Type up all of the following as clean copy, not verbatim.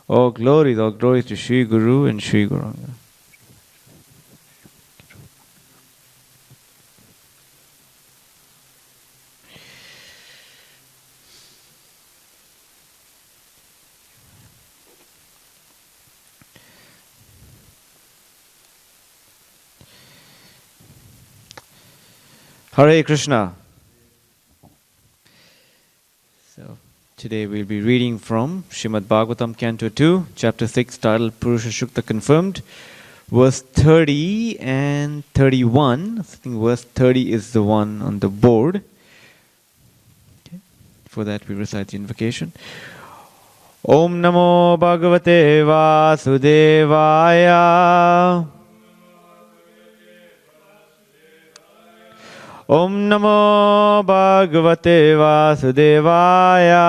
All glories to Sri Guru and Sri Gauranga. Hare Krishna. So today we'll be reading from Srimad Bhagavatam Canto 2, Chapter 6, titled Purusha Shukta Confirmed, verse 30 and 31. I think verse 30 is the one on the board. Okay. For that we recite the invocation. Om Namo Bhagavate Vasudevaya. Om Namo Bhagavate Vasudevaya.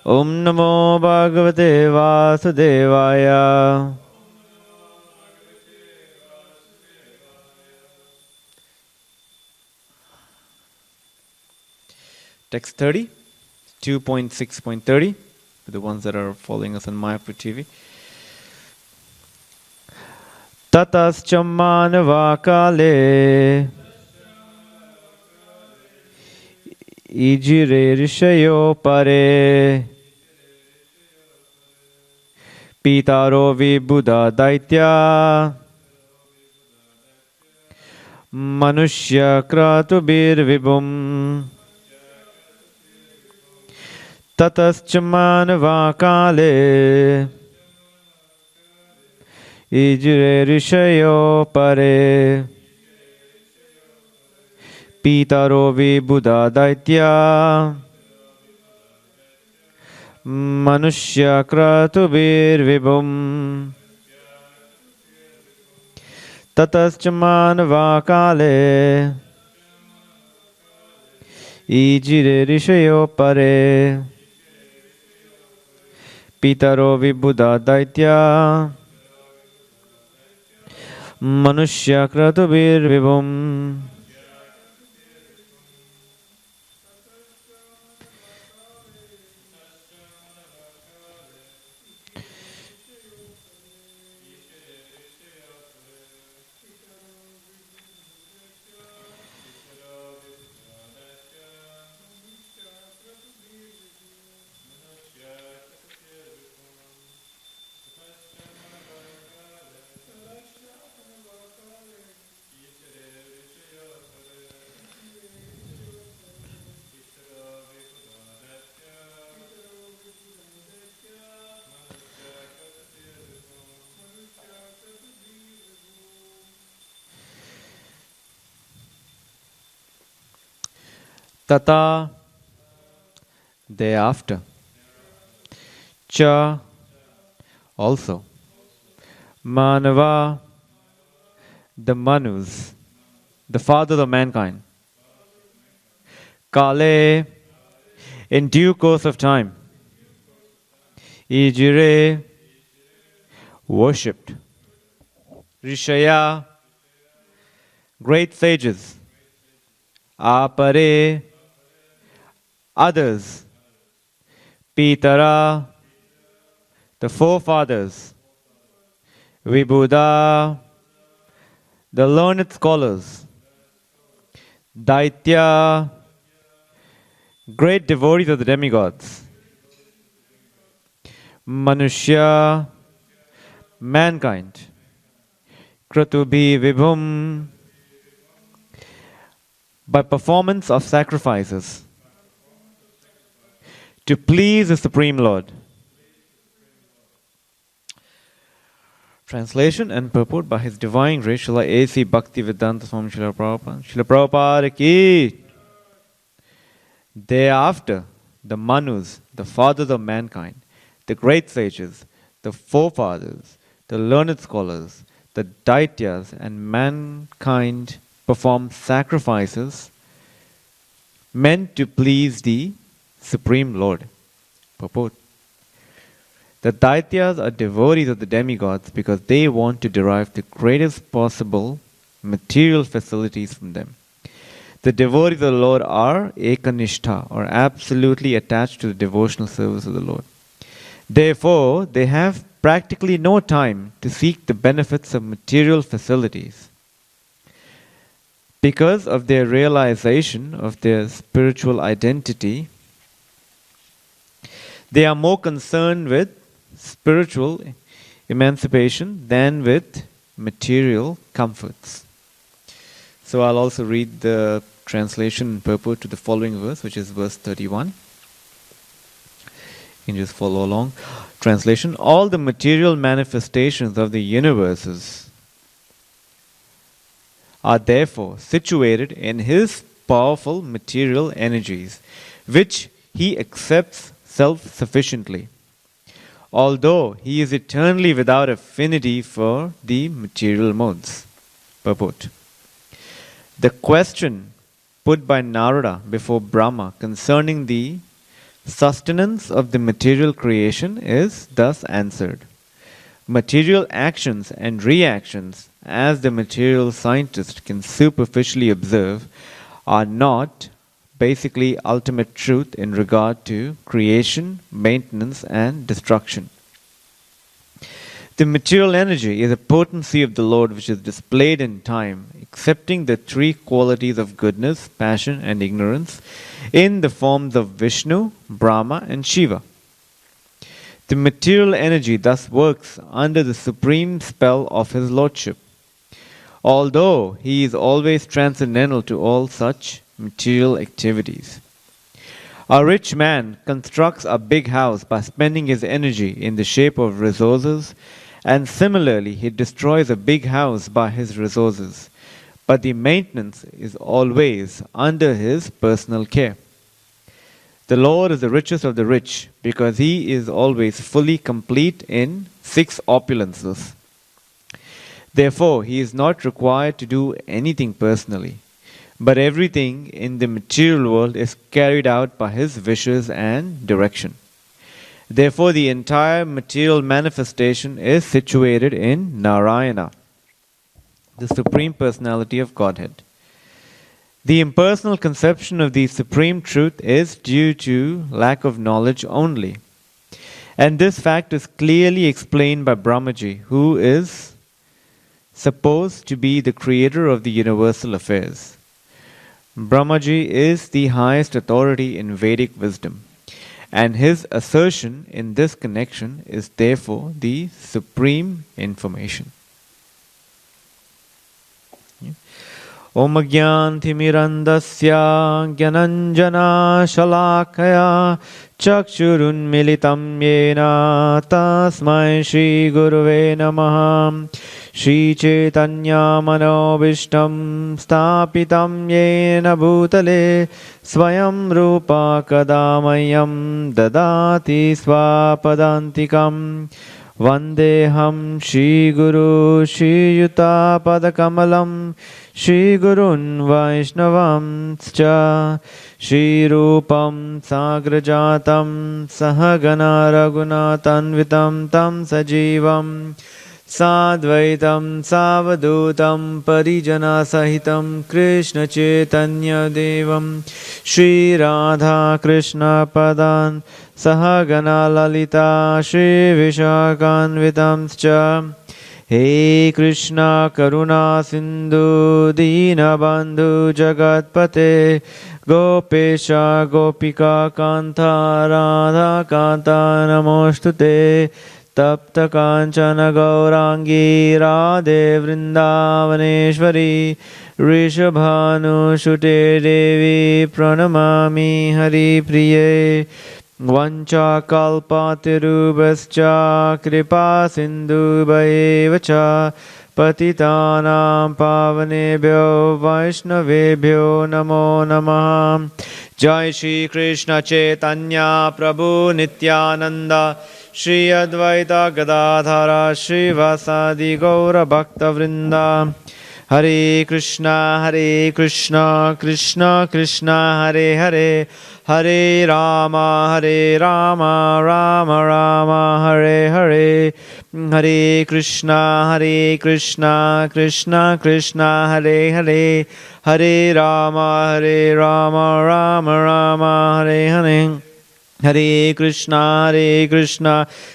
Om Namo Bhagavate Vasudevaya. Text 30, 2.6.30, for the ones that are following us on Mayapur TV. Tatascha manava kale ijire rishayo pare pitaro vibhuda daitya manushya kratubir vibhum. Tatascha manava kale ijire rishayo pare pitaro vibhuda daitya manushya kratubir vibhum. Tatascha manava kale ijire rishayo pare pitaro vibhuda daitya manushya kratubir vibhum. Tata, thereafter. Cha, also. Manava, the Manus, the fathers of mankind. Kale, in due course of time. Ijire, worshipped. Rishaya, great sages. Apare, others. Pitara, the forefathers. Vibhuda, the learned scholars. Daitya, great devotees of the demigods. Manushya, mankind. Kratubhi vibhum, by performance of sacrifices, to please the Supreme Lord. Translation and purport by His Divine Grace Srila A.C. Bhaktivedanta Swami Srila Prabhupada. Srila Prabhupada ki. Thereafter, the Manus, the fathers of mankind, the great sages, the forefathers, the learned scholars, the Daityas, and mankind perform sacrifices meant to please the Supreme Lord. Purport. The Daityas are devotees of the demigods because they want to derive the greatest possible material facilities from them. The devotees of the Lord are ekanishtha, or absolutely attached to the devotional service of the Lord. Therefore, they have practically no time to seek the benefits of material facilities. Because of their realization of their spiritual identity, they are more concerned with spiritual emancipation than with material comforts. So I'll also read the translation and purport to the following verse, which is verse 31. You can just follow along. Translation: all the material manifestations of the universes are therefore situated in his powerful material energies, which he accepts self-sufficiently, although he is eternally without affinity for the material modes. Purport: the question put by Narada before Brahma concerning the sustenance of the material creation is thus answered. Material actions and reactions, as the material scientist can superficially observe, are not basically ultimate truth in regard to creation, maintenance, and destruction. The material energy is a potency of the Lord which is displayed in time, accepting the three qualities of goodness, passion, and ignorance in the forms of Vishnu, Brahma, and Shiva. The material energy thus works under the supreme spell of his lordship, although he is always transcendental to all such material activities. A rich man constructs a big house by spending his energy in the shape of resources, and similarly he destroys a big house by his resources, but the maintenance is always under his personal care. The Lord is the richest of the rich, because he is always fully complete in 6 opulences. Therefore, he is not required to do anything personally, but everything in the material world is carried out by his wishes and direction. Therefore, the entire material manifestation is situated in Narayana, the Supreme Personality of Godhead. The impersonal conception of the Supreme Truth is due to lack of knowledge only. And this fact is clearly explained by Brahmaji, who is supposed to be the creator of the universal affairs. Brahmaji is the highest authority in Vedic wisdom, and his assertion in this connection is therefore the supreme information. Om Agyantimirandasya Gyananjana Shalakaya Chakshurun Militam Yena Tasmai Shri Guruve Namaha Shri Chaitanya Manobishtam Stapitam Yena Bhutale Swayam Rupa Kadamayam Dadati Swapadantikam Vandeham Shri Guru Shri Yuta Padakamalam Shri Gurun Vaishnavam Scha Shri Rupam Sagrajatam Sahagana Raghunathanvitam Tam Sajivam Sadvaitam Savadutam Parijana Sahitam Krishna Chaitanya Devam Shri Radha Krishna Padan Sahagana Lalita Shri Vishakanvitam Scha He Krishna Karuna Sindhu Dina Bandhu Jagatpate Gopesha Gopika Kanta Radha Kanta Namostute Tapta Kanchana Gaurangi Radhe Vrindavaneshwari Rishabhanu Shute Devi Pranamami Hari Priye Vancha kalpatirubhascha kripa sindhu bhayevacha patitanam pavanebhyo vaishnavebhyo namo namaha. Jai Shri Krishna Chaitanya Prabhu Nityananda Shri Advaita Gadadhara Shri Vasadi Gaura Bhakta Vrinda Hare Krishna, Krishna Krishna, Hare Hare, Hare Rama, Rama Rama, Hare Hare, Hare Krishna, Krishna Krishna, Hare Hare, Hare Rama, Rama Rama, Hare Hare. Hare Krishna,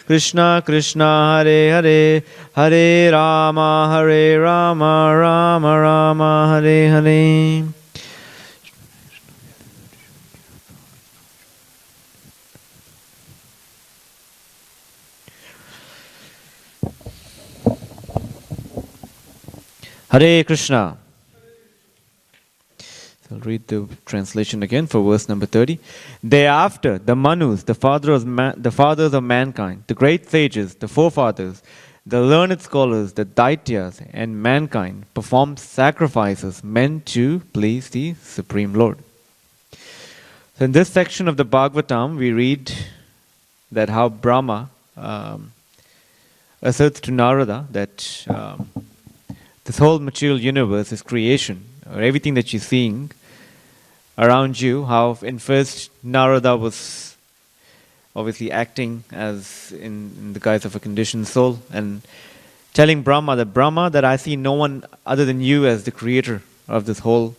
Krishna Krishna, Hare Hare, Hare Rama, Rama Rama, Hare Hare. Hare Krishna. I'll read the translation again for verse number 30. Thereafter, the Manus, the fathers of mankind, the great sages, the forefathers, the learned scholars, the Daityas, and mankind performed sacrifices meant to please the Supreme Lord. So in this section of the Bhagavatam, we read that how Brahma asserts to Narada that this whole material universe is creation, or everything that you're seeing around you, how in first Narada was obviously acting as in the guise of a conditioned soul and telling Brahma, that I see no one other than you as the creator of this whole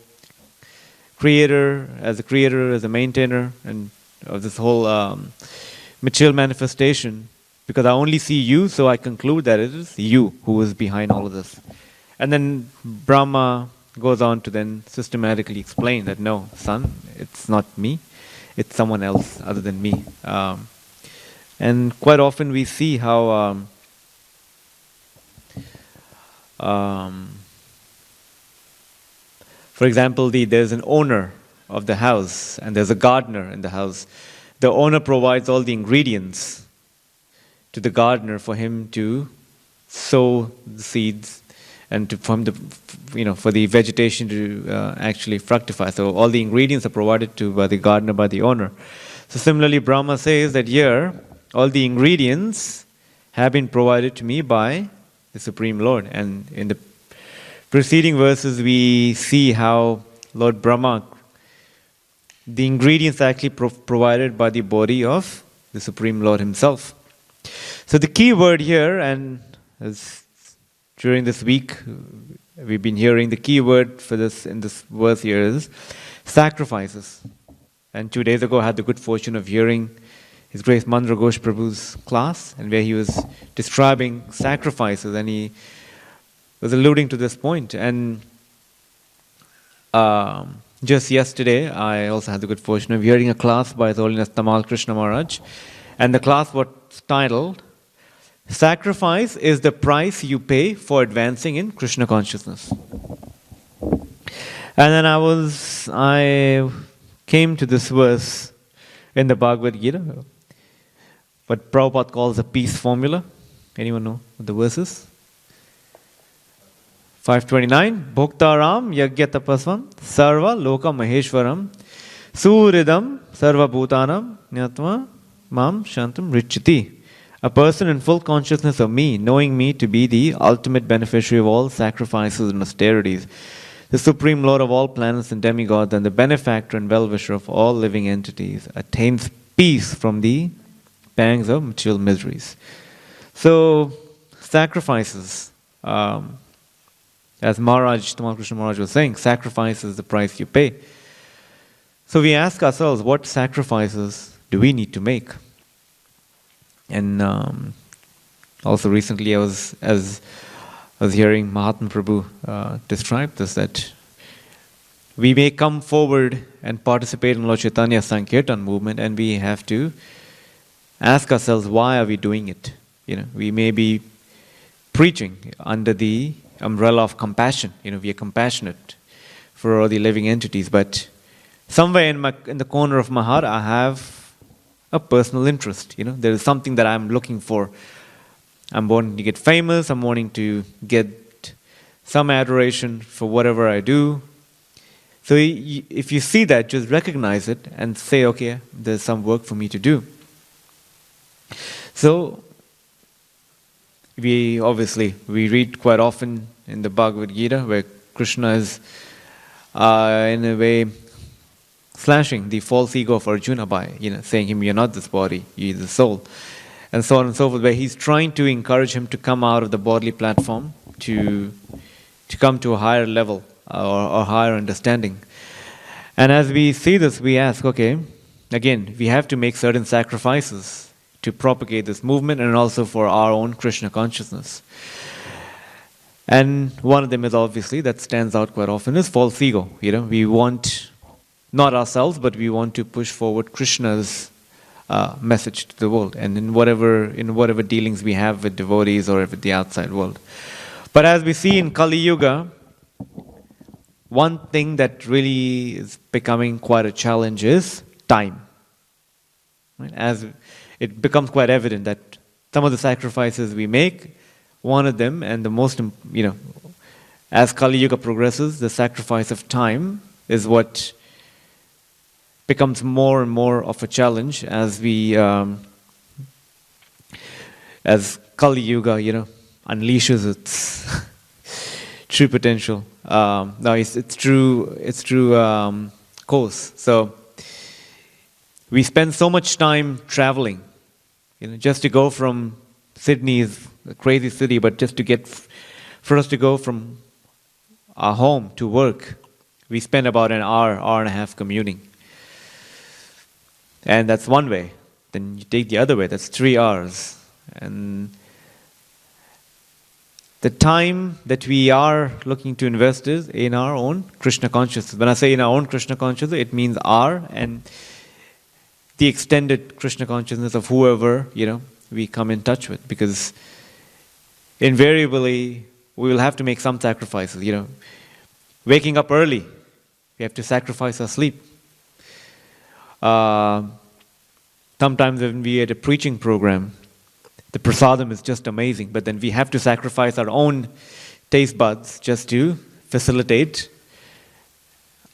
as a maintainer and of this whole material manifestation, because I only see you, so I conclude that it is you who is behind all of this. And then Brahma goes on to then systematically explain that no, son, it's not me, it's someone else other than me. And quite often we see how for example, there's an owner of the house and there's a gardener in the house. The owner provides all the ingredients to the gardener for him to sow the seeds and for the vegetation to actually fructify. So all the ingredients are provided to by the gardener, by the owner. So similarly, Brahma says that here, all the ingredients have been provided to me by the Supreme Lord. And in the preceding verses, we see how Lord Brahma, the ingredients are actually provided by the body of the Supreme Lord himself. So the key word here, and as during this week, we've been hearing the key word for this in this verse here is sacrifices. And 2 days ago, I had the good fortune of hearing His Grace Mandra Ghosh Prabhu's class, and where he was describing sacrifices, and he was alluding to this point. And just yesterday, I also had the good fortune of hearing a class by His Holiness Tamal Krishna Maharaj, and the class was titled Sacrifice is the price you pay for advancing in Krishna consciousness. And then I came to this verse in the Bhagavad Gita, what Prabhupada calls a peace formula. Anyone know what the verse is? 529. Bhoktaram yagya tapasvam sarva loka maheshwaram suridam sarva bhutanam nyatma mam shantam richati. A person in full consciousness of me, knowing me to be the ultimate beneficiary of all sacrifices and austerities, the Supreme Lord of all planets and demigods, and the benefactor and well-wisher of all living entities, attains peace from the pangs of material miseries. So, sacrifices, as Tamal Krishna Maharaj was saying, sacrifice is the price you pay. So we ask ourselves, what sacrifices do we need to make? And also recently I was hearing Mahatma Prabhu describe this, that we may come forward and participate in Lord Chaitanya's Sankirtan movement, and we have to ask ourselves, why are we doing it? We may be preaching under the umbrella of compassion. We are compassionate for all the living entities, but somewhere in the corner of my heart, I have a personal interest. There is something that I'm looking for. I'm wanting to get famous. I'm wanting to get some adoration for whatever I do. So if you see that, just recognize it and say, okay, there's some work for me to do. So we read quite often in the Bhagavad Gita where Krishna is in a way slashing the false ego of Arjuna by saying him, you're not this body, you're the soul, and so on and so forth, where he's trying to encourage him to come out of the bodily platform to come to a higher level or higher understanding. And as we see this, we ask, okay, again, we have to make certain sacrifices to propagate this movement and also for our own Krishna consciousness. And one of them is obviously, that stands out quite often, is false ego. We want, not ourselves, but we want to push forward Krishna's message to the world, and in whatever dealings we have with devotees or with the outside world. But as we see in Kali Yuga, one thing that really is becoming quite a challenge is time. Right? As it becomes quite evident that some of the sacrifices we make, one of them, and the most, as Kali Yuga progresses, the sacrifice of time is what becomes more and more of a challenge as as Kali Yuga, unleashes its true potential. Its true course. So we spend so much time traveling, just to go from Sydney is a crazy city, but just for us to go from our home to work, we spend about an hour and a half commuting. And that's one way. Then you take the other way, that's 3 hours. And the time that we are looking to invest is in our own Krishna consciousness. When I say in our own Krishna consciousness, it means our and the extended Krishna consciousness of whoever, we come in touch with. Because invariably, we will have to make some sacrifices, Waking up early, we have to sacrifice our sleep. Sometimes when we are at a preaching program, the prasadam is just amazing, but then we have to sacrifice our own taste buds just to facilitate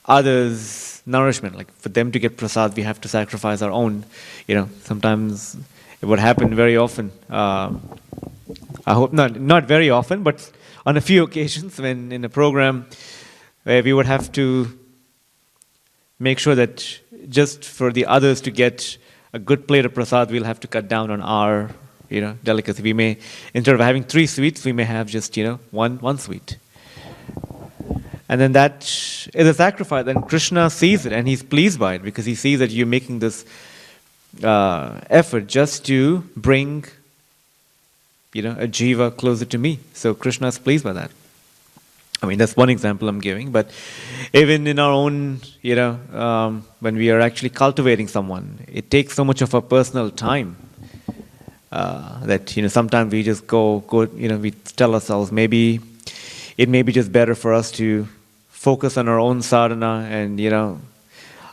others' nourishment. Like for them to get prasad, we have to sacrifice our own. Sometimes it would happen very often. I hope not very often, but on a few occasions when in a program where we would have to make sure that just for the others to get a good plate of prasad, we'll have to cut down on our delicacy. We may, instead of having 3 sweets, we may have just, one sweet. And then that is a sacrifice. And Krishna sees it and he's pleased by it because he sees that you're making this effort just to bring, a jiva closer to me. So Krishna is pleased by that. I mean, that's one example I'm giving. But even in our own, when we are actually cultivating someone, it takes so much of our personal time. That sometimes we just go we tell ourselves maybe it may be just better for us to focus on our own sadhana and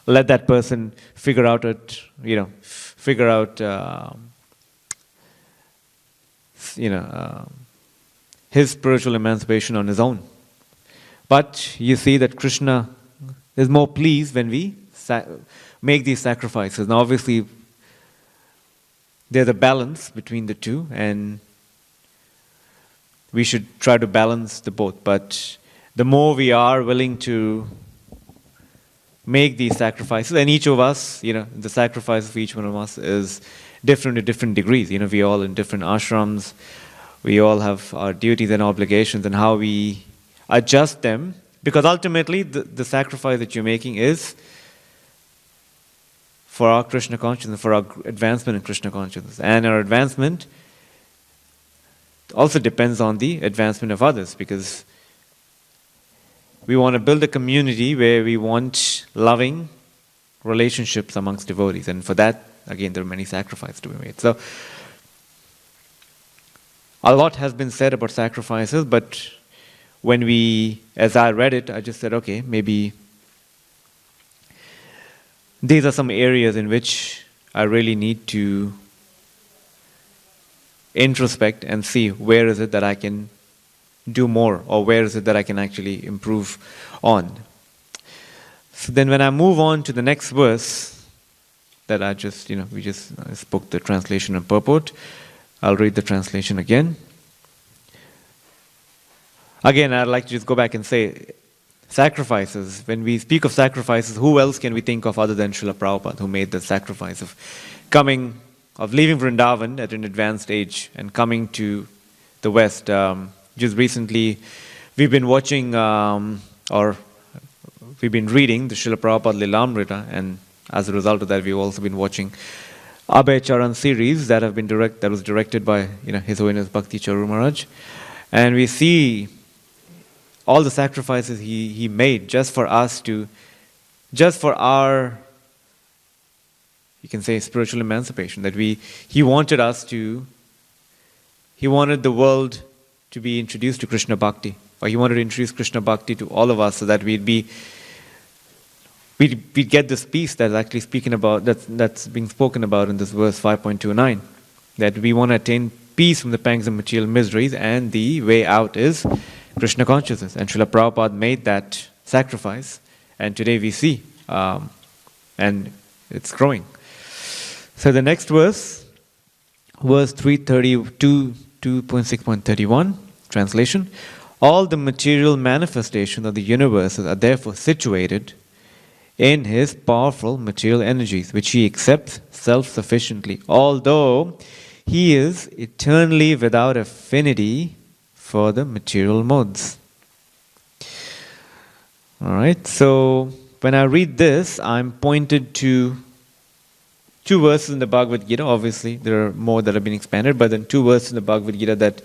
let that person figure out his spiritual emancipation on his own. But you see that Krishna is more pleased when we make these sacrifices. Now obviously there's a balance between the two, and we should try to balance the both. But the more we are willing to make these sacrifices, and each of us, the sacrifice of each one of us is different to different degrees. We all in different ashrams, we all have our duties and obligations, and how we adjust them. Because ultimately, the sacrifice that you're making is for our Krishna consciousness, for our advancement in Krishna consciousness. And our advancement also depends on the advancement of others, because we want to build a community where we want loving relationships amongst devotees. And for that, again, there are many sacrifices to be made. So, a lot has been said about sacrifices, but as I read it, I just said, okay, maybe these are some areas in which I really need to introspect and see where is it that I can do more, or where is it that I can actually improve on. So then when I move on to the next verse that I spoke the translation and purport, I'll read the translation again. Again, I'd like to just go back and say, sacrifices. When we speak of sacrifices, who else can we think of other than Srila Prabhupada, who made the sacrifice of leaving Vrindavan at an advanced age and coming to the West. Just recently, we've been watching, or we've been reading the Srila Prabhupada Lilamrita, and as a result of that, we've also been watching Abhay Charan series that was directed by His Holiness Bhakti Charu Maharaj, and we see all the sacrifices he made just for our, you can say, spiritual emancipation. He wanted the world to be introduced to Krishna Bhakti, or he wanted to introduce Krishna Bhakti to all of us, so that we'd get this peace that's actually that's being spoken about in this verse 5.29, that we want to attain peace from the pangs of material miseries, and the way out is Krishna consciousness. And Srila Prabhupada made that sacrifice, and today we see, and it's growing. So the next verse 332, 2.6.31, translation: all the material manifestations of the universes are therefore situated in his powerful material energies, which he accepts self-sufficiently, although he is eternally without affinity for the material modes. Alright, so when I read this, I'm pointed to two verses in the Bhagavad Gita. Obviously, there are more that have been expanded, but then two verses in the Bhagavad Gita that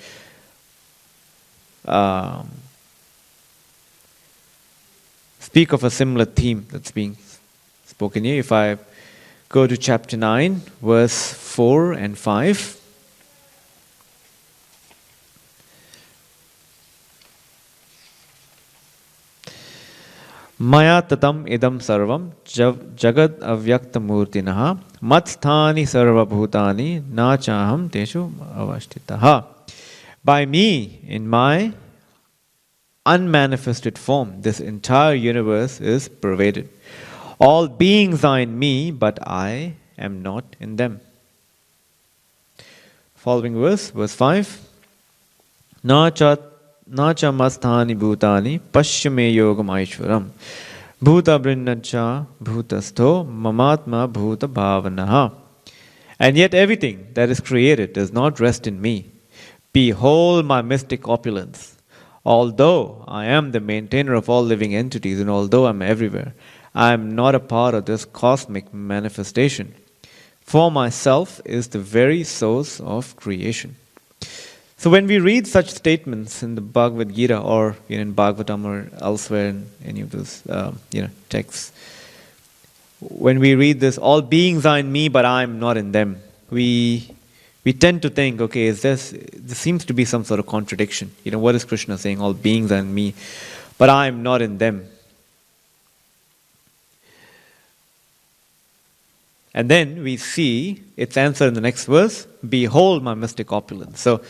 speak of a similar theme that's being spoken here. If I go to chapter 9, verse 4 and 5. Maya tatam idam sarvam jagad avyakta murtinaha matsthani sarva bhutani na chaham teshu avashtitaha. By me, in my unmanifested form, this entire universe is pervaded. All beings are in me, but I am not in them. Following verse 5. Na cha masthani bhutani pashyame yogam aishwaram bhuta brinnacha bhutastho mamatma bhuta bhavanaha. And yet everything that is created does not rest in me. Behold my mystic opulence. Although I am the maintainer of all living entities, and although I am everywhere, I am not a part of this cosmic manifestation. For myself is the very source of creation. So when we read such statements in the Bhagavad Gita, or in Bhagavatam, or elsewhere in any of those texts, when we read this, all beings are in me, but I am not in them, we tend to think, okay, there seems to be some sort of contradiction. What is Krishna saying? All beings are in me, but I am not in them. And then we see its answer in the next verse: behold my mystic opulence. So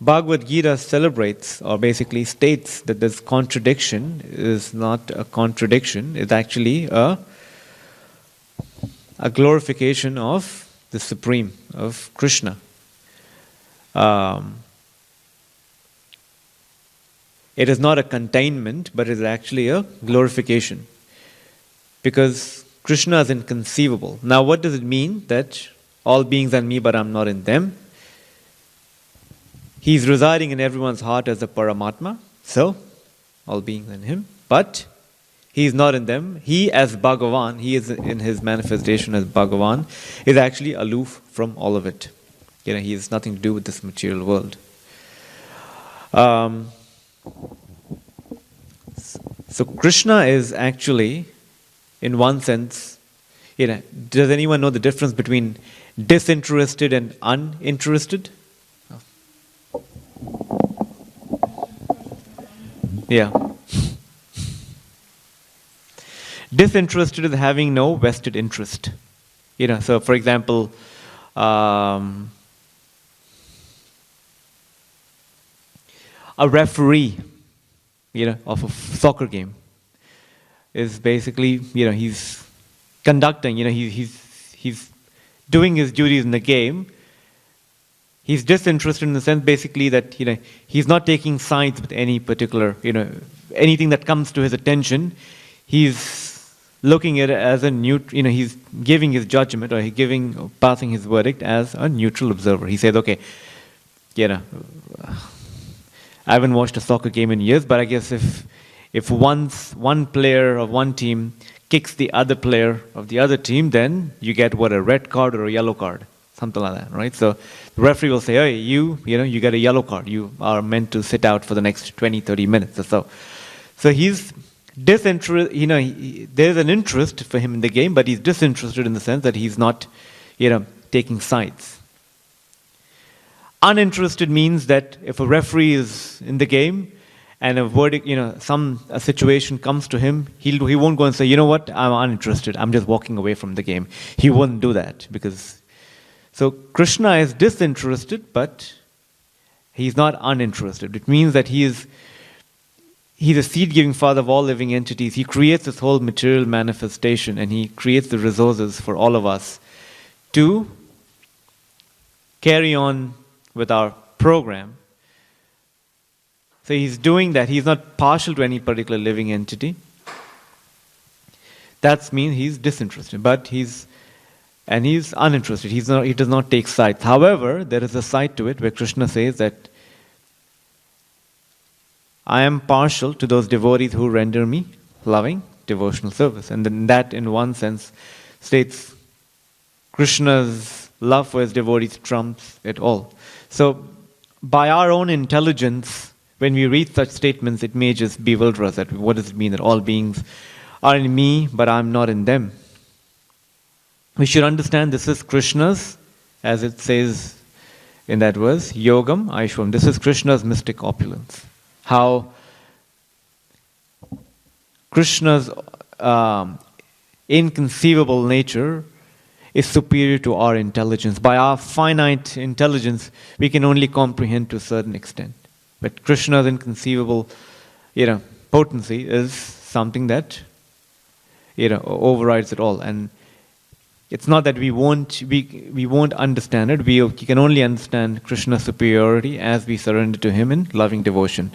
Bhagavad Gita celebrates, or basically states, that this contradiction is not a contradiction, it's actually a glorification of the Supreme, of Krishna. It is not a containment, but it is actually a glorification. Because Krishna is inconceivable. Now what does it mean that all beings are in me but I'm not in them? He's residing in everyone's heart as a Paramatma, so all beings are in him, but he is not in them. He, as Bhagavan, he is in his manifestation as Bhagavan, is actually aloof from all of it. He has nothing to do with this material world. So Krishna is actually, in one sense, does anyone know the difference between disinterested and uninterested? Yeah. Disinterested is having no vested interest. So for example, a referee, of a soccer game is basically, he's conducting, he's doing his duties in the game. He's disinterested in the sense basically that he's not taking sides with any particular anything that comes to his attention. He's looking at it as a he's giving his judgment or passing his verdict as a neutral observer. He says, okay, I haven't watched a soccer game in years, but I guess if once one player of one team kicks the other player of the other team, then you get a red card or a yellow card. Something like that, right? So the referee will say, hey, you get a yellow card. You are meant to sit out for the next 20, 30 minutes or so. So he's disinterested, there's an interest for him in the game, but he's disinterested in the sense that he's not, taking sides. Uninterested means that if a referee is in the game and a verdict, a situation comes to him, he won't go and say, you know what, I'm uninterested. I'm just walking away from the game. He won't do that So Krishna is disinterested, but he's not uninterested. It means that he's a seed-giving father of all living entities. He creates this whole material manifestation, and he creates the resources for all of us to carry on with our program. So he's doing that. He's not partial to any particular living entity. That means he's disinterested, but he's uninterested. He does not take sides. However, there is a side to it where Krishna says that I am partial to those devotees who render me loving devotional service. And then that, in one sense, states Krishna's love for his devotees trumps it all. So, by our own intelligence, when we read such statements, it may just bewilder us. That what does it mean that all beings are in me, but I'm not in them? We should understand this is Krishna's, as it says in that verse, Yogam Aishwam. This is Krishna's mystic opulence. How Krishna's inconceivable nature is superior to our intelligence. By our finite intelligence, we can only comprehend to a certain extent. But Krishna's inconceivable, potency is something that, overrides it all. And it's not that we won't understand it. We can only understand Krishna's superiority as we surrender to him in loving devotion.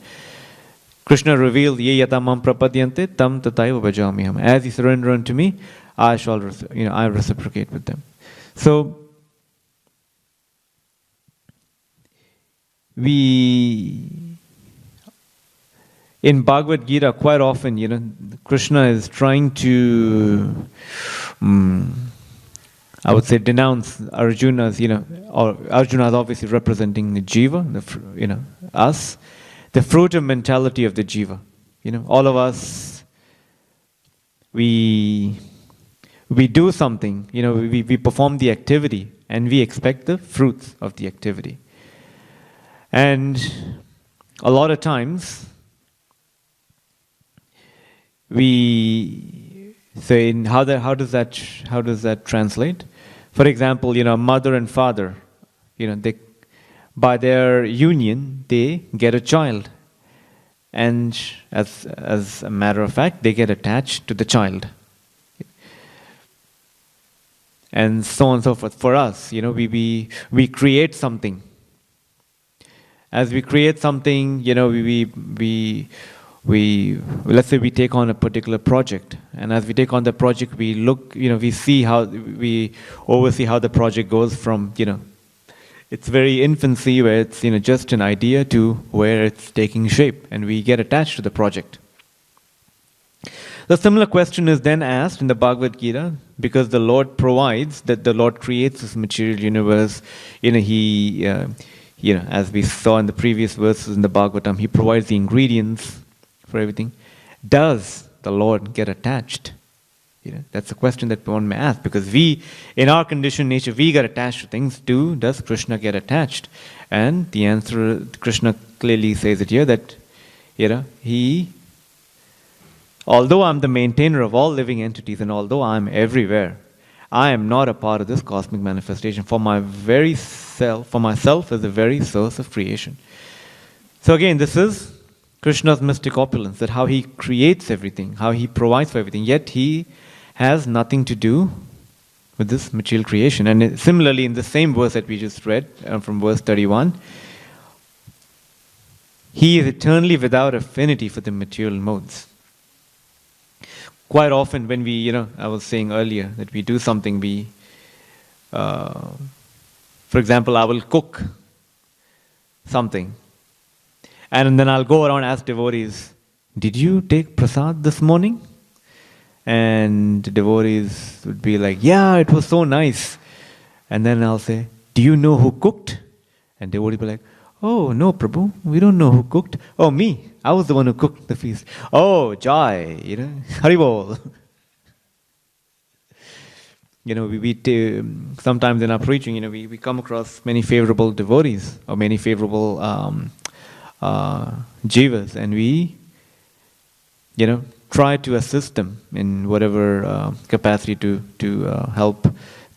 Krishna revealed, Ye yatamam prapadyante tam tataiva bhajamiham. As you surrender unto me, I shall I reciprocate with them. So in Bhagavad Gita, quite often, Krishna is trying to, I would say, denounce Arjuna's, or Arjuna is obviously representing the jiva, us, the fruitive mentality of the jiva. All of us, we do something, we perform the activity, and we expect the fruits of the activity. And a lot of times, we say, how does that translate? For example, mother and father, they, by their union, they get a child, and as a matter of fact, they get attached to the child, and so on and so forth. For us, we create something. As we create something, we let's say we take on a particular project, and as we take on the project, we look, we oversee how the project goes from, its very infancy, where it's, just an idea, to where it's taking shape, and we get attached to the project. The similar question is then asked in the Bhagavad Gita, because the Lord provides, that the Lord creates this material universe, He, as we saw in the previous verses in the Bhagavatam, He provides the ingredients for everything. Does the Lord get attached? That's a question that one may ask, because we, in our conditioned nature, we get attached to things. Does Krishna get attached? And the answer, Krishna clearly says it here, that He, although I'm the maintainer of all living entities, and although I'm everywhere, I am not a part of this cosmic manifestation. For my very self, for myself is the very source of creation. So again, this is Krishna's mystic opulence, that how He creates everything, how He provides for everything, yet He has nothing to do with this material creation. And similarly, in the same verse that we just read, from verse 31, he is eternally without affinity for the material modes. Quite often when we, I was saying earlier that we do something, for example, I will cook something, and then I'll go around and ask devotees, did you take prasad this morning? And the devotees would be like, yeah, it was so nice. And then I'll say, do you know who cooked? And devotees will be like, oh, no, Prabhu, we don't know who cooked. Oh, me, I was the one who cooked the feast. Oh, Jai, Haribol. Sometimes in our preaching, we come across many favorable devotees or many favorable jivas, and we, try to assist them in whatever capacity to help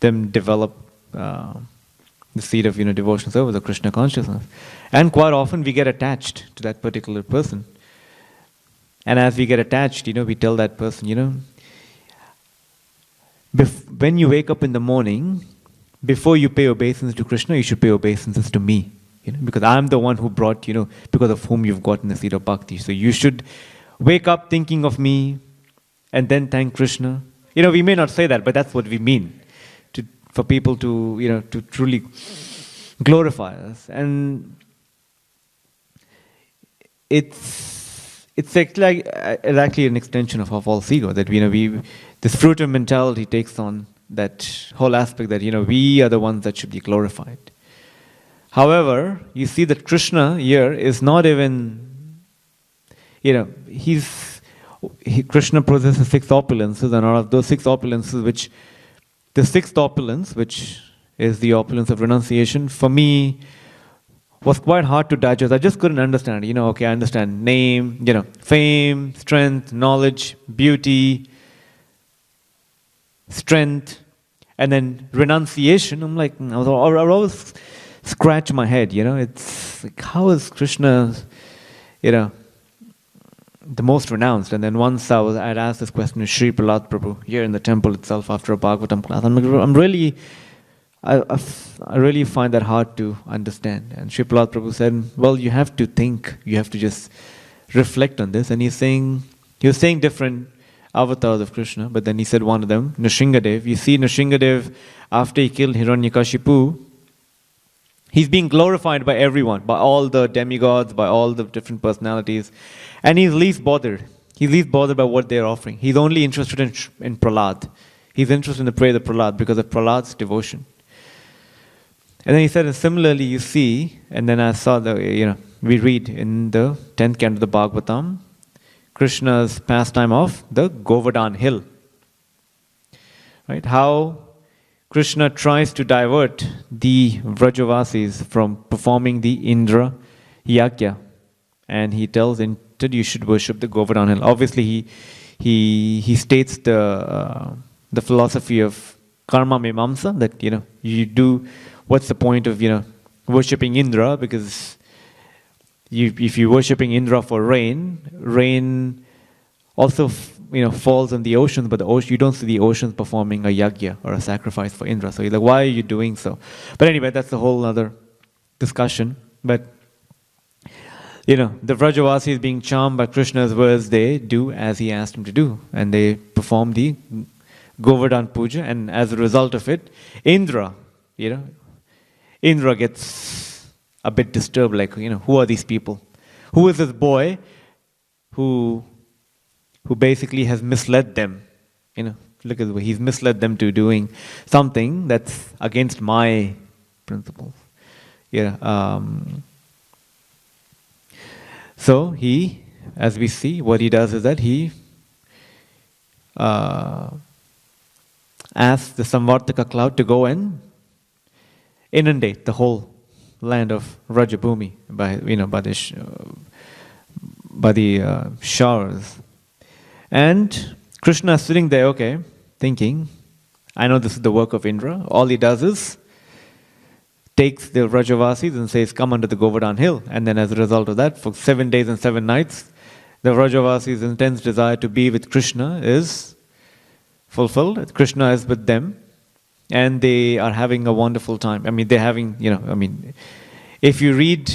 them develop the seed of devotional service or Krishna consciousness. And quite often we get attached to that particular person. And as we get attached, we tell that person, when you wake up in the morning, before you pay obeisance to Krishna, you should pay obeisances to me. Because I'm the one who brought, because of whom you've gotten the seed of bhakti. So you should wake up thinking of me and then thank Krishna. We may not say that, but that's what we mean. For people to, to truly glorify us. And it's actually an extension of our false ego, that this fruitive mentality takes on that whole aspect that we are the ones that should be glorified. However, you see that Krishna here is not even, Krishna possesses 6 opulences, and out of those 6 opulences, the 6th opulence, which is the opulence of renunciation, for me was quite hard to digest. I just couldn't understand. Okay, I understand name, fame, strength, knowledge, beauty, strength, and then renunciation. I'm like, I would always scratch my head. It's like, how is Krishna, the most renounced? And then once I'd asked this question to Sri Prahlad Prabhu here in the temple itself after a Bhagavatam class. I really find that hard to understand. And Sri Prahlad Prabhu said, well, you have to think, you have to just reflect on this. And he was saying different avatars of Krishna, but then he said one of them, Nrsingadev. You see Nrsingadev, after he killed Hiranyakashipu, he's being glorified by everyone, by all the demigods, by all the different personalities. And he's least bothered. He's least bothered by what they're offering. He's only interested in Prahlad. He's interested in the praise of Prahlad because of Prahlad's devotion. And then he said, and similarly you see, and then I saw we read in the 10th canto of the Bhagavatam, Krishna's pastime of the Govardhan hill. Right? How Krishna tries to divert the Vrajavasis from performing the Indra Yagya. And he tells them that you should worship the Govardhan hill. Obviously, he states the philosophy of karma mimamsa, that you do. What's the point of worshipping Indra? Because if you're worshipping Indra for rain also falls in the oceans, but you don't see the oceans performing a yagya or a sacrifice for Indra. So you're like, why are you doing so? But anyway, that's a whole other discussion. But the Vrajavasis being charmed by Krishna's words, they do as he asked them to do, and they perform the Govardhan Puja, and as a result of it, Indra gets a bit disturbed, like, who are these people? Who is this boy who basically has misled them? Look at the way he's misled them to doing something that's against my principles. So he, as we see, what he does is that he asks the Samvartaka cloud to go and inundate the whole land of Rajabhumi by the showers. And Krishna is sitting there, thinking, I know this is the work of Indra. All he does is takes the Vrajavasis and says, come under the Govardhan hill. And then as a result of that, for 7 days and 7 nights, the Vrajavasis' intense desire to be with Krishna is fulfilled. Krishna is with them. and they are having a wonderful time. I mean, they're having, if you read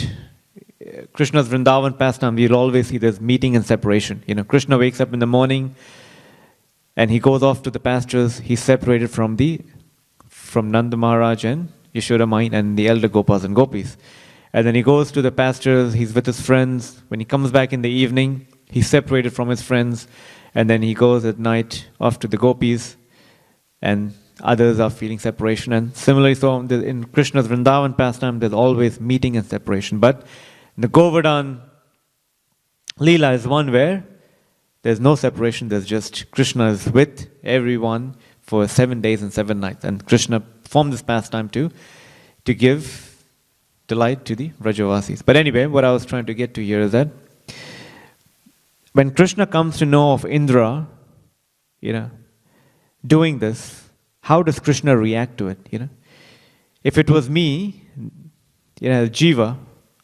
Krishna's Vrindavan pastime, you'll always see there's meeting and separation. Krishna wakes up in the morning and he goes off to the pastures. He's separated from Nanda Maharaj and Yashoda Mai and the elder Gopas and Gopis. And then he goes to the pastures, he's with his friends. When he comes back in the evening, he's separated from his friends. And then he goes at night off to the Gopis, and others are feeling separation. And similarly, so in Krishna's Vrindavan pastime, there's always meeting and separation. But the Govardhan Leela is one where there's no separation, there's just Krishna is with everyone for 7 days and 7 nights. And Krishna formed this pastime to give delight to the Vrajavasis. But anyway, what I was trying to get to here is that when Krishna comes to know of Indra, doing this, how does Krishna react to it? If it was me, Jiva,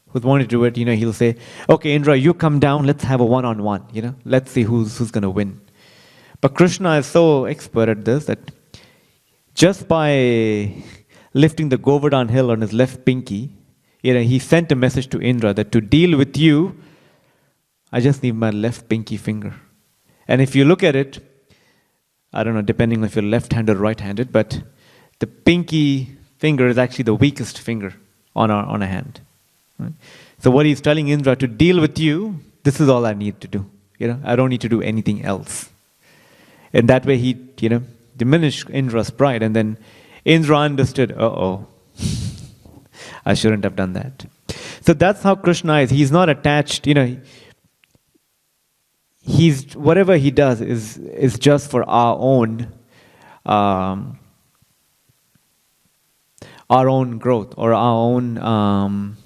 who's wanted to do it, he'll say, okay, Indra, you come down, let's have a one-on-one, let's see who's going to win. But Krishna is so expert at this that just by lifting the Govardhan hill on his left pinky, he sent a message to Indra that to deal with you, I just need my left pinky finger. And if you look at it, I don't know, depending if you're left-handed or right-handed, but the pinky finger is actually the weakest finger on a hand. Right? So what he's telling Indra, to deal with you, this is all I need to do. I don't need to do anything else. And that way he, diminished Indra's pride. And then Indra understood, I shouldn't have done that. So that's how Krishna is. He's not attached, he's whatever he does is just for our own growth or our own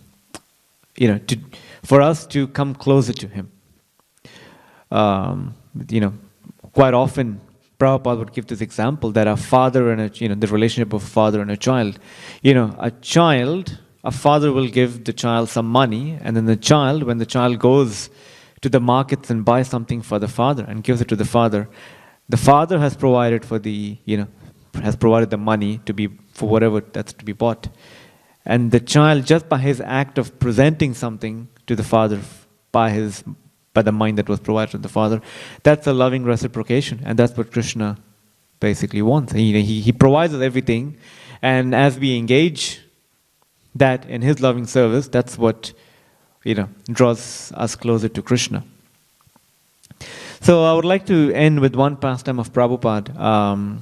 for us to come closer to him. Quite often Prabhupada would give this example that a father and the relationship of a father and a child. A father will give the child some money, and then when the child goes to the markets and buys something for the father and gives it to the father has provided has provided the money for whatever that's to be bought. And the child, just by his act of presenting something to the father by the mind that was provided to the father, that's a loving reciprocation, and that's what Krishna basically wants. He provides us everything, and as we engage that in his loving service, that's what draws us closer to Krishna. So I would like to end with one pastime of Prabhupada.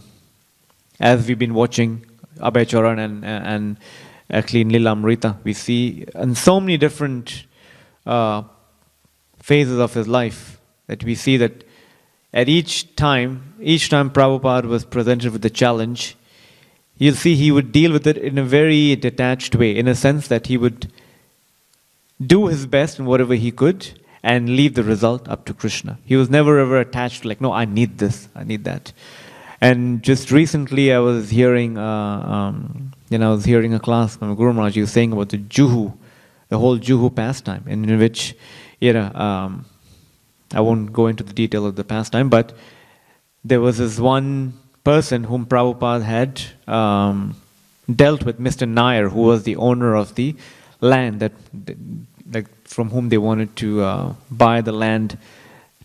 As we've been watching Abhay Charan and actually in Lila Amrita, we see in so many different phases of his life that we see that at each time Prabhupada was presented with the challenge, you'll see he would deal with it in a very detached way, in a sense that he would do his best in whatever he could and leave the result up to Krishna. He was never ever attached to no, I need this, I need that. And just recently I was hearing a class from Guru Maharaj. He was saying about the whole Juhu pastime, in which, I won't go into the detail of the pastime, but there was this one person whom Prabhupada had dealt with, Mr. Nair, who was the owner of the land from whom they wanted to buy the land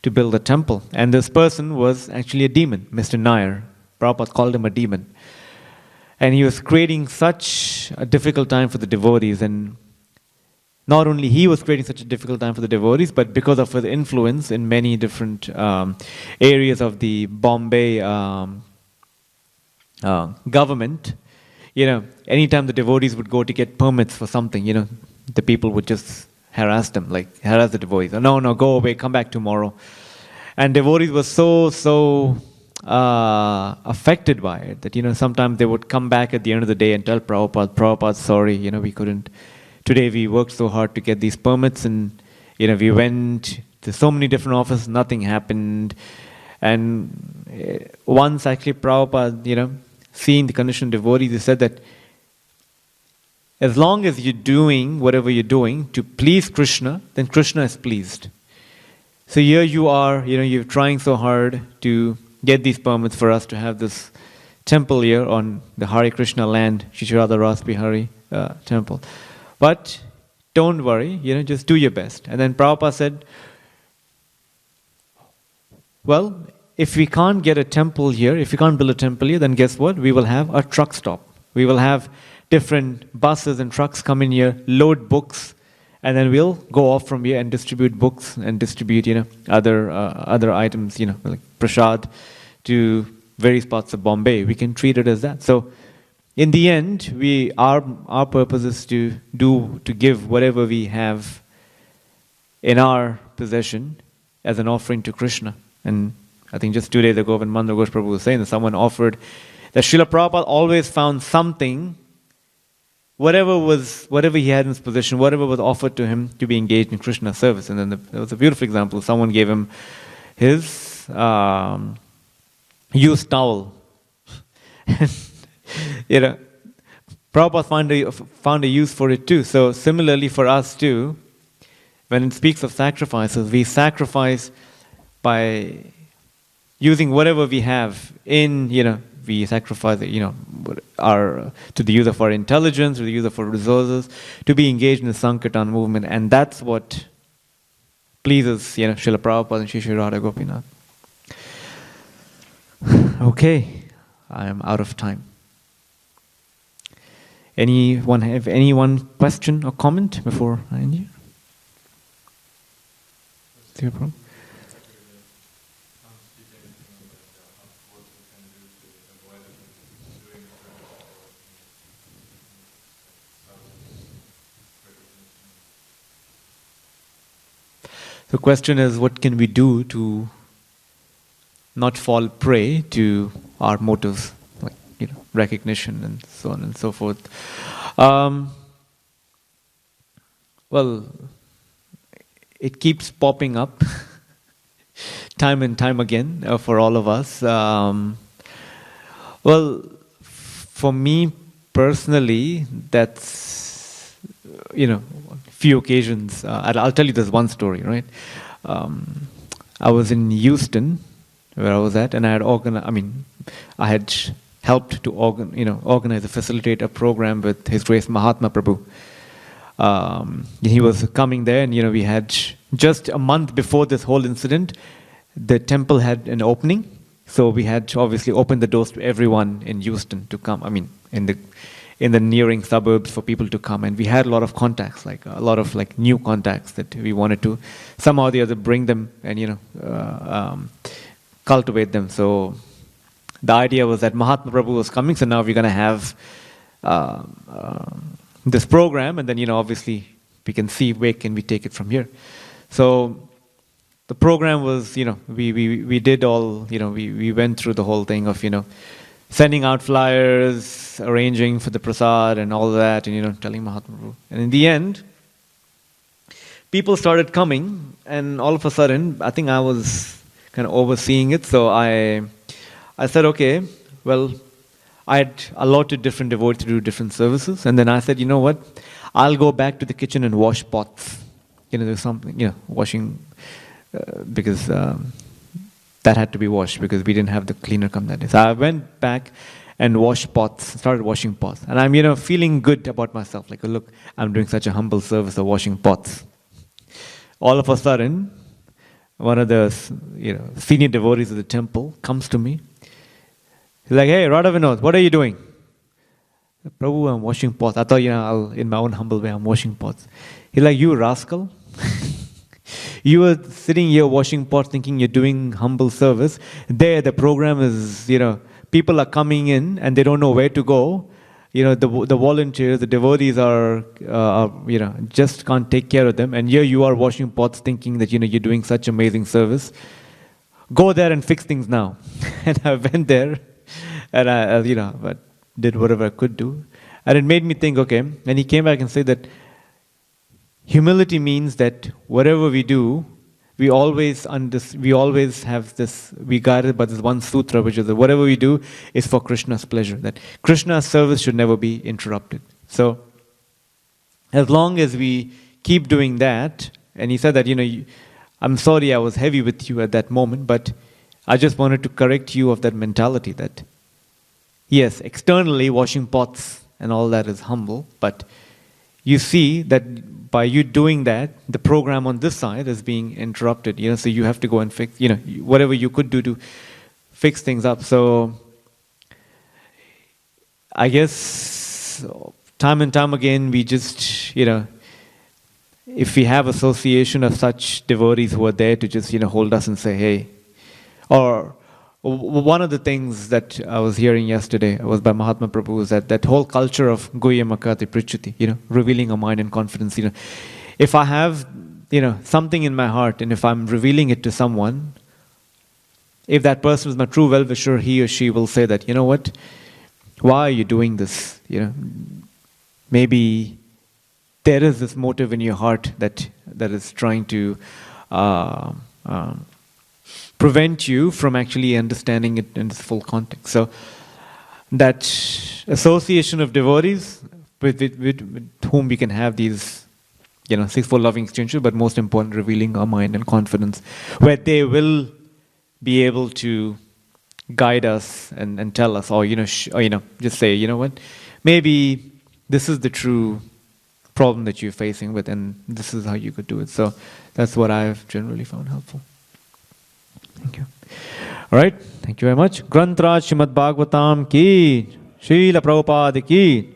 to build a temple. And this person was actually a demon, Mr. Nair. Prabhupada called him a demon. And he was creating such a difficult time for the devotees. And not only he was creating such a difficult time for the devotees, but because of his influence in many different areas of the Bombay government, anytime the devotees would go to get permits for something, the people would just harass them, harass the devotees. No, go away, come back tomorrow. And devotees were so affected by it that, sometimes they would come back at the end of the day and tell Prabhupada, sorry, we couldn't. Today we worked so hard to get these permits, and, we went to so many different offices, nothing happened. And once actually Prabhupada, seeing the conditioned devotees, he said that as long as you're doing whatever you're doing to please Krishna, then Krishna is pleased. So here you are, you're trying so hard to get these permits for us to have this temple here on the Hare Krishna land, Shri Radha Bihari temple. But don't worry, just do your best. And then Prabhupada said, well, if we can't get a temple here, if we can't build a temple here, then guess what? We will have a truck stop. We will have different buses and trucks come in here, load books, and then we'll go off from here and distribute books and distribute, other items, like prasad to various parts of Bombay. We can treat it as that. So, in the end, our purpose is to give whatever we have in our possession as an offering to Krishna. And I think just 2 days ago, when Mandar Ghosh Prabhu was saying that someone offered, that Srila Prabhupada always found something, whatever he had in his possession, whatever was offered to him to be engaged in Krishna service. And then there was a beautiful example. Someone gave him his used towel. Prabhupada found a use for it too. So similarly for us too, when it speaks of sacrifices, we sacrifice by using whatever we have we sacrifice to the use of our intelligence, to the use of our resources, to be engaged in the Sankirtan movement, and that's what pleases Srila Prabhupada and Shri Radha Gopinath. Okay, I am out of time. Anyone have any one question or comment before I end here? Is there a problem? The question is, what can we do to not fall prey to our motives, like recognition and so on and so forth? Well, it keeps popping up time and time again for all of us. Well, for me personally, that's few occasions. I'll tell you this one story, right? I was in Houston, where I was at, and I had helped to organize and facilitate a program with His Grace Mahatma Prabhu. He was coming there, and we had just a month before this whole incident, the temple had an opening, so we had to obviously open the doors to everyone in Houston to come. In the nearing suburbs for people to come, and we had a lot of contacts, like a lot of new contacts that we wanted to somehow or the other bring them and cultivate them. So the idea was that Mahatma Prabhu was coming, so now we're going to have this program, and then obviously we can see where can we take it from here. So the program was we did all we went through the whole thing of sending out flyers, arranging for the prasad and all that, and telling Mahatma Prabhu. And in the end, people started coming, and all of a sudden, I think I was kind of overseeing it. So I said, okay, well, I had allotted different devotees to do different services, and then I said, you know what, I'll go back to the kitchen and wash pots. There's something, washing, because that had to be washed because we didn't have the cleaner come that day. So I went back and started washing pots. And I'm, feeling good about myself. Like, look, I'm doing such a humble service of washing pots. All of a sudden, one of the, senior devotees of the temple comes to me. He's like, hey, Radha Vinod, what are you doing? Prabhu, I'm washing pots. I thought, in my own humble way, I'm washing pots. He's like, you rascal. You were sitting here washing pots thinking you're doing humble service. There, the program is, people are coming in and they don't know where to go. The volunteers, the devotees are just can't take care of them. And here you are washing pots thinking that, you're doing such amazing service. Go there and fix things now. And I went there and I did whatever I could do. And it made me think, okay. And he came back and said that humility means that whatever we do, we always have this, we guided by this one sutra, which is that whatever we do is for Krishna's pleasure, that Krishna's service should never be interrupted. So, as long as we keep doing that, and he said that, I'm sorry I was heavy with you at that moment, but I just wanted to correct you of that mentality that yes, externally washing pots and all that is humble, but you see that by you doing that, the program on this side is being interrupted, so you have to go and fix, whatever you could do to fix things up. So I guess time and time again, we just, if we have association of such devotees who are there to just, hold us and say, hey, or one of the things that I was hearing yesterday was by Mahatma Prabhu is that whole culture of Guhya Makati Prichuti, revealing a mind and confidence, if I have, something in my heart and if I'm revealing it to someone, if that person is my true well-wisher, he or she will say that, what, why are you doing this? Maybe there is this motive in your heart that is trying to prevent you from actually understanding it in its full context. So that association of devotees with whom we can have these, sixfold loving exchanges, but most important, revealing our mind and confidence, where they will be able to guide us and tell us, or just say, what, maybe this is the true problem that you're facing with, and this is how you could do it. So that's what I've generally found helpful. Thank you. All right. Thank you very much. Grantraj Srimad Bhagavatam ki, Srila Prabhupada ki.